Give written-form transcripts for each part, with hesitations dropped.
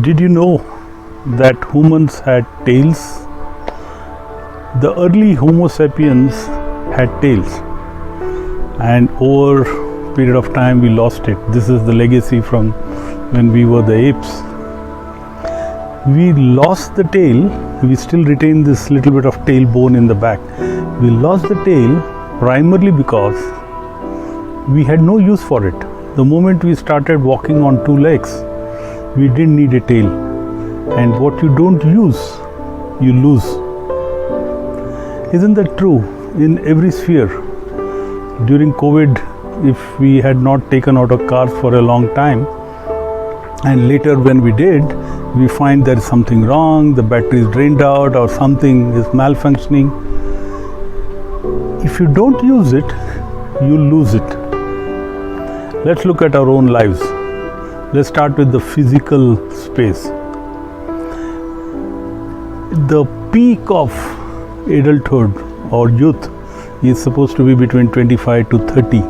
Did you know that humans had tails? The early Homo sapiens had tails, and over a period of time we lost it. This is the legacy from when we were the apes. We lost the tail. We still retain this little bit of tailbone in the back. We lost the tail primarily because we had no use for it. The moment we started walking on two legs, we didn't need a tail. And what you don't use, you lose. Isn't that true in every sphere? During COVID, if we had not taken out our cars for a long time, and later when we did, we find there is something wrong, the battery is drained out or something is malfunctioning. If you don't use it, you lose it. Let's look at our own lives. Let's start with the physical space. The peak of adulthood or youth is supposed to be between 25 to 30.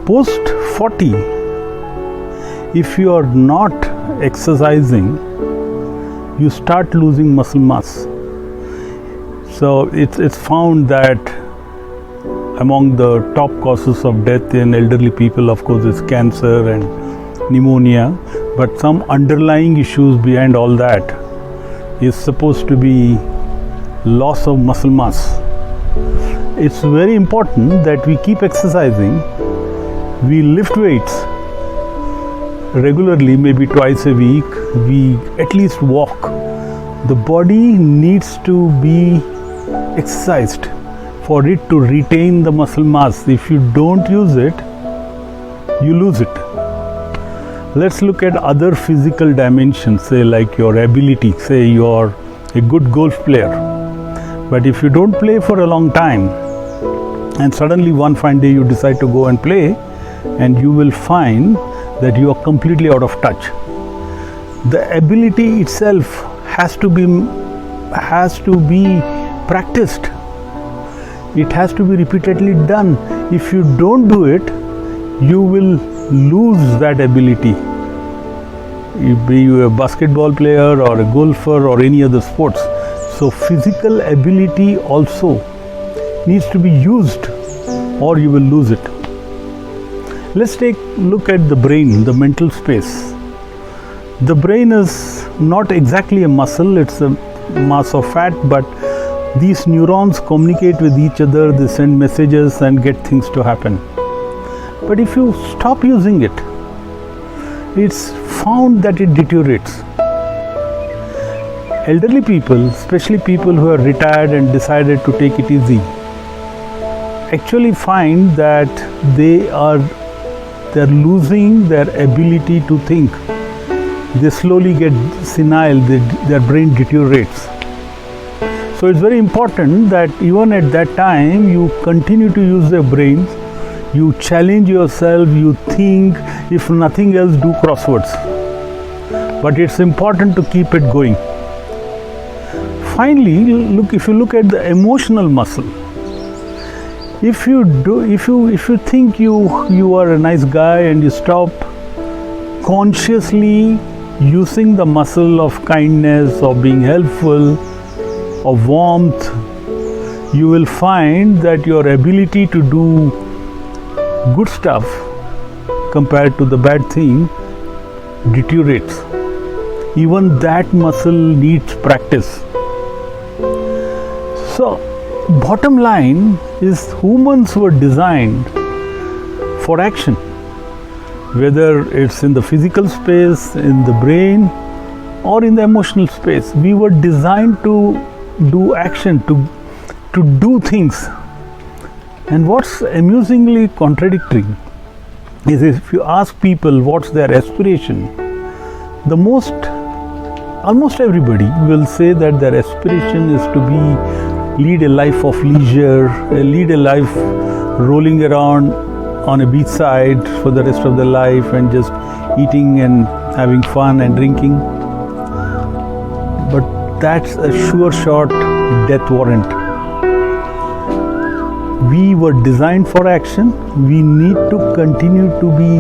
Post 40, if you are not exercising, you start losing muscle mass. So it's found that among the top causes of death in elderly people, of course, is cancer and pneumonia, but some underlying issues behind all that is supposed to be loss of muscle mass. It's very important that we keep exercising. We lift weights regularly, maybe twice a week. We at least walk. The body needs to be exercised for it to retain the muscle mass. If you don't use it, you lose it. Let's look at other physical dimensions, say like your ability. Say you're a good golf player, but if you don't play for a long time and suddenly one fine day you decide to go and play, and you will find that you are completely out of touch. The ability itself has to be practiced. It has to be repeatedly done. If you don't do it, you will lose that ability. Be you a basketball player or a golfer or any other sports. So physical ability also needs to be used or you will lose it. Let's take a look at the brain, the mental space. The brain is not exactly a muscle, it's a mass of fat, but these neurons communicate with each other, they send messages and get things to happen. But if you stop using it, it's found that it deteriorates. Elderly people, especially people who are retired and decided to take it easy, actually find that they're losing their ability to think. They slowly get senile, their brain deteriorates. So it's very important that even at that time you continue to use their brains, you challenge yourself, you think, if nothing else, do crosswords. But it's important to keep it going. Finally, if you look at the emotional muscle, if you think you are a nice guy and you stop consciously using the muscle of kindness, of being helpful, of warmth, you will find that your ability to do good stuff compared to the bad thing deteriorates. Even that muscle needs practice. So, bottom line is humans were designed for action, whether it's in the physical space, in the brain, or in the emotional space. We were designed to do action, to do things. And what's amusingly contradictory is if you ask people what's their aspiration, almost everybody will say that their aspiration is to lead a life of leisure, lead a life rolling around on a beachside for the rest of their life and just eating and having fun and drinking. But that's a sure shot death warrant. We were designed for action. We need to continue to be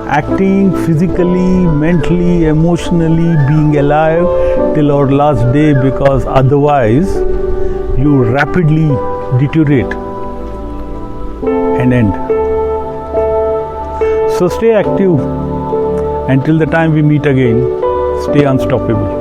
acting physically, mentally, emotionally, being alive till our last day, because otherwise you rapidly deteriorate and end. So stay active until the time we meet again. Stay unstoppable.